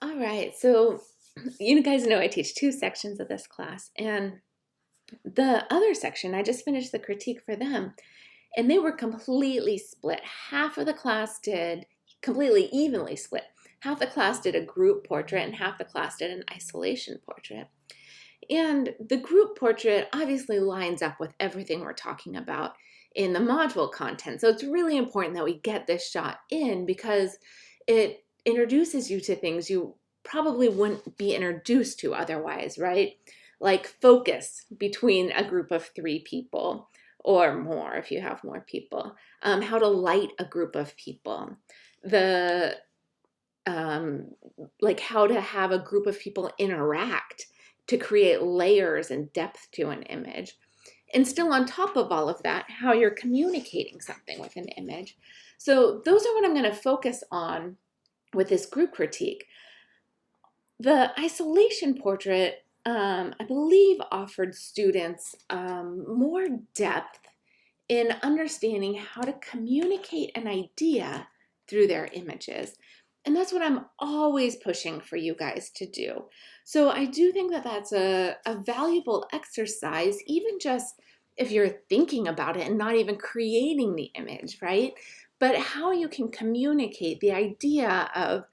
All right, so you guys know I teach two sections of this class, and the other section, I just finished the critique for them, and they were completely split. Half of the class did completely evenly split. Half the class did a group portrait, and half the class did an isolation portrait. And the group portrait obviously lines up with everything we're talking about in the module content. So it's really important that we get this shot in because it introduces you to things you probably wouldn't be introduced to otherwise, right? Like focus between a group of three people or more if you have more people, how to light a group of people, the um, like how to have a group of people interact to create layers and depth to an image. And still on top of all of that, how you're communicating something with an image. So those are what I'm going to focus on with this group critique. The isolation portrait, I believe, offered students more depth in understanding how to communicate an idea through their images. And that's what I'm always pushing for you guys to do. So I do think that that's a valuable exercise, even just if you're thinking about it and not even creating the image, right? But how you can communicate the idea of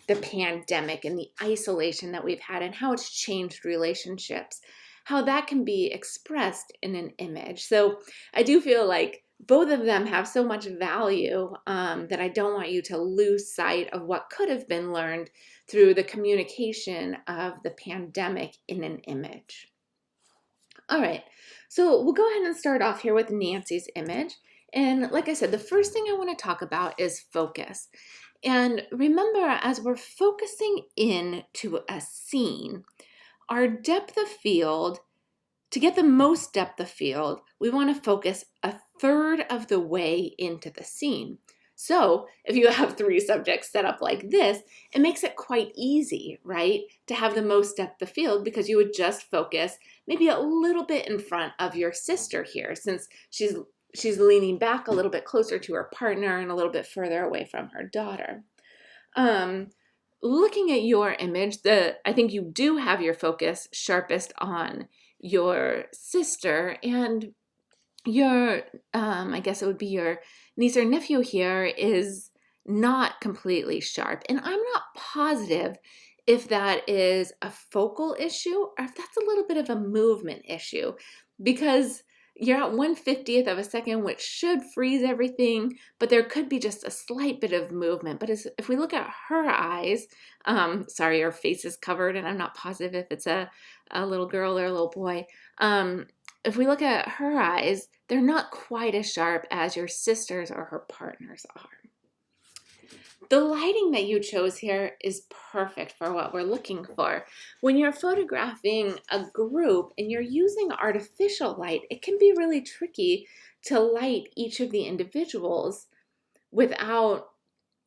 the pandemic and the isolation that we've had and how it's changed relationships, how that can be expressed in an image. So I do feel like both of them have so much value that I don't want you to lose sight of what could have been learned through the communication of the pandemic in an image. All right, so we'll go ahead and start off here with Nancy's image. And like I said, the first thing I want to talk about is focus. And remember, as we're focusing in to a scene, our depth of field, to get the most depth of field, we want to focus a third of the way into the scene. So if you have three subjects set up like this, it makes it quite easy, right, to have the most depth of field because you would just focus maybe a little bit in front of your sister here since she's leaning back a little bit closer to her partner and a little bit further away from her daughter. Looking at your image, I think you do have your focus sharpest on your sister, and your, I guess it would be your niece or nephew here is not completely sharp. And I'm not positive if that is a focal issue or if that's a little bit of a movement issue because you're at 1/50th of a second, which should freeze everything, but there could be just a slight bit of movement. But if we look at her eyes, sorry, her face is covered, and I'm not positive if it's a little girl or a little boy. If we look at her eyes, they're not quite as sharp as your sister's or her partner's are. The lighting that you chose here is perfect for what we're looking for. When you're photographing a group and you're using artificial light, it can be really tricky to light each of the individuals without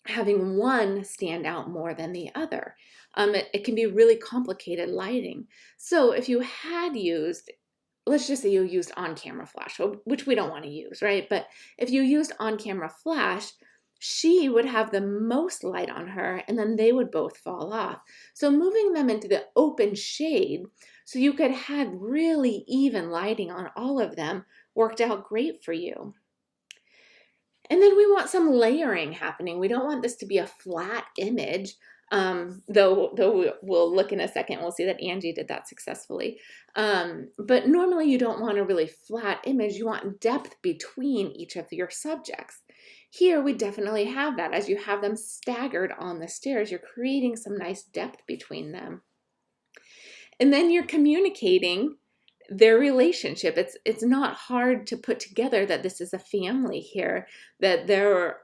having one stand out more than the other. It can be really complicated lighting. So if you had used, let's just say you used on-camera flash, which we don't want to use, right? But if you used on-camera flash, she would have the most light on her and then they would both fall off. So moving them into the open shade so you could have really even lighting on all of them worked out great for you. And then we want some layering happening. We don't want this to be a flat image, though we'll look in a second. We'll see that Angie did that successfully. But normally you don't want a really flat image. You want depth between each of your subjects. Here we definitely have that. As you have them staggered on the stairs, you're creating some nice depth between them. And then you're communicating their relationship. It's not hard to put together that this is a family here, that they're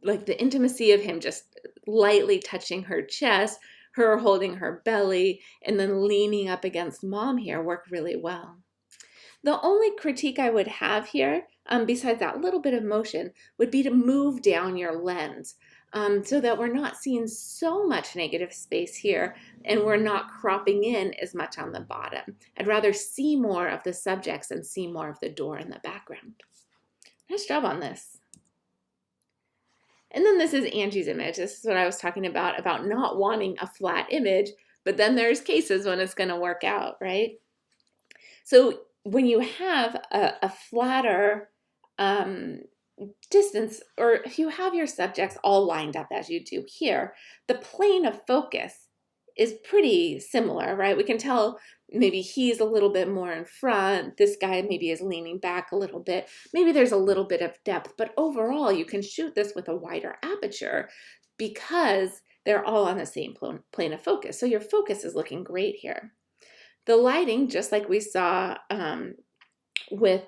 like the intimacy of him just lightly touching her chest, her holding her belly, and then leaning up against mom here work really well. The only critique I would have here, besides that little bit of motion, would be to move down your lens so that we're not seeing so much negative space here and we're not cropping in as much on the bottom. I'd rather see more of the subjects and see more of the door in the background. Nice job on this. And then this is Angie's image. This is what I was talking about not wanting a flat image, but then there's cases when it's going to work out, right? So when you have a flatter distance, or if you have your subjects all lined up as you do here, the plane of focus is pretty similar, right? We can tell maybe he's a little bit more in front. This guy maybe is leaning back a little bit. Maybe there's a little bit of depth, but overall you can shoot this with a wider aperture because they're all on the same plane of focus. So your focus is looking great here. The lighting, just like we saw with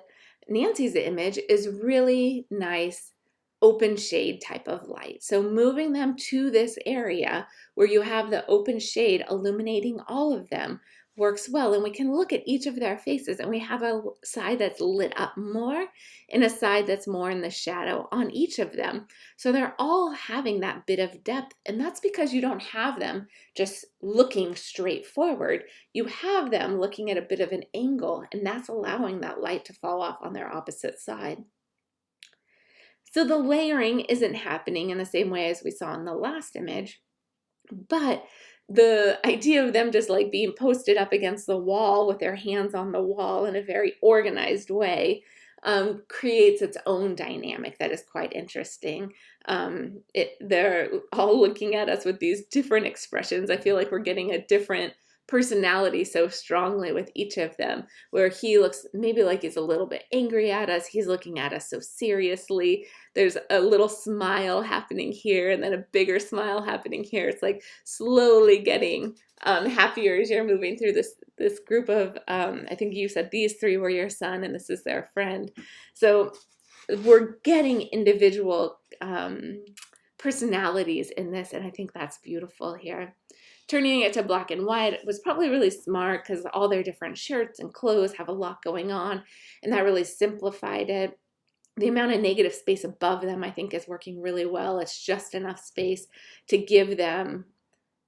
Nancy's image, is really nice open shade type of light. So moving them to this area where you have the open shade illuminating all of them works well. And we can look at each of their faces, and we have a side that's lit up more and a side that's more in the shadow on each of them. So they're all having that bit of depth, and that's because you don't have them just looking straight forward. You have them looking at a bit of an angle, and that's allowing that light to fall off on their opposite side. So the layering isn't happening in the same way as we saw in the last image, but the idea of them just like being posted up against the wall with their hands on the wall in a very organized way creates its own dynamic that is quite interesting. They're all looking at us with these different expressions. I feel like we're getting a different personality so strongly with each of them, where he looks maybe like he's a little bit angry at us. He's looking at us so seriously. There's a little smile happening here and then a bigger smile happening here. It's like slowly getting happier as you're moving through this group of, I think you said these three were your son and this is their friend. So we're getting individual personalities in this, and I think that's beautiful here. Turning it to black and white was probably really smart because all their different shirts and clothes have a lot going on, and that really simplified it. The amount of negative space above them, I think, is working really well. It's just enough space to give them,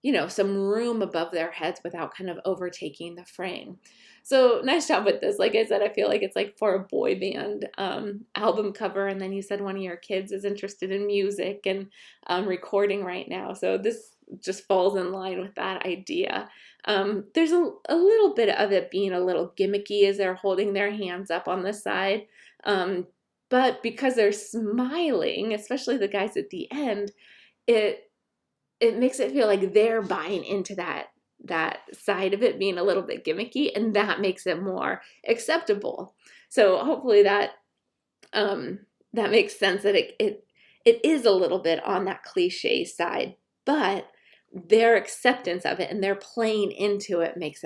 you know, some room above their heads without kind of overtaking the frame. So nice job with this. Like I said, I feel like it's like for a boy band album cover. And then you said one of your kids is interested in music and recording right now. So this just falls in line with that idea. There's a little bit of it being a little gimmicky as they're holding their hands up on the side. But because they're smiling, especially the guys at the end, it makes it feel like they're buying into that side of it being a little bit gimmicky, and that makes it more acceptable. So hopefully that makes sense, that it is a little bit on that cliche side, but their acceptance of it and their playing into it makes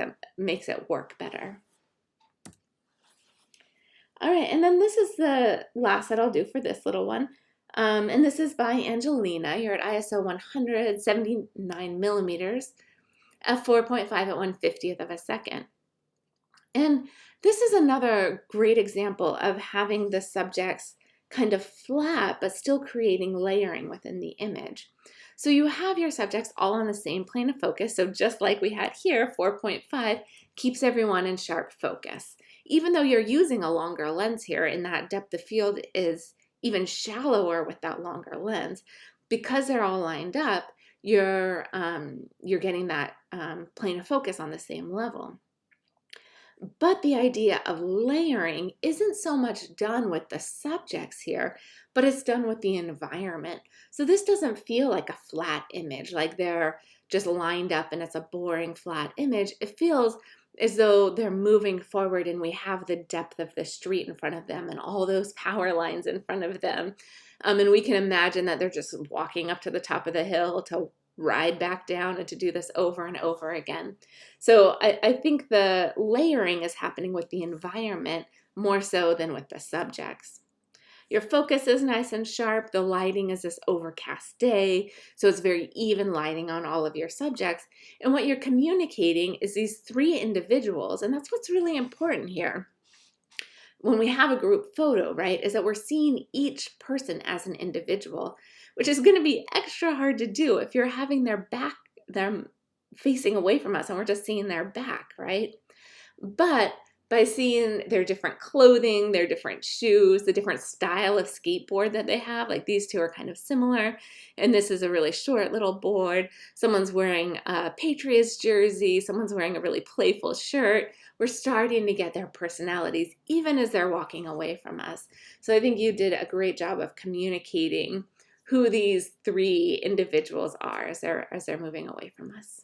it work better. All right, and then this is the last that I'll do for this little one. And this is by Angelina. You're at ISO 179 millimeters, f4.5 at 1/50th of a second. And this is another great example of having the subjects kind of flat, but still creating layering within the image. So you have your subjects all on the same plane of focus. So just like we had here, 4.5 keeps everyone in sharp focus. Even though you're using a longer lens here, and that depth of field is even shallower with that longer lens, because they're all lined up, you're getting that plane of focus on the same level. But the idea of layering isn't so much done with the subjects here, but it's done with the environment. So this doesn't feel like a flat image, like they're just lined up and it's a boring flat image. It feels as though they're moving forward and we have the depth of the street in front of them and all those power lines in front of them. And we can imagine that they're just walking up to the top of the hill to ride back down and to do this over and over again. So I think the layering is happening with the environment more so than with the subjects. Your focus is nice and sharp. The lighting is this overcast day, so it's very even lighting on all of your subjects. And what you're communicating is these three individuals, and that's what's really important here. When we have a group photo, right, is that we're seeing each person as an individual, which is going to be extra hard to do if you're having their back, they're facing away from us and we're just seeing their back, right? But by seeing their different clothing, their different shoes, the different style of skateboard that they have. Like these two are kind of similar, and this is a really short little board. Someone's wearing a Patriots jersey, someone's wearing a really playful shirt. We're starting to get their personalities even as they're walking away from us. So I think you did a great job of communicating who these three individuals are as they're moving away from us.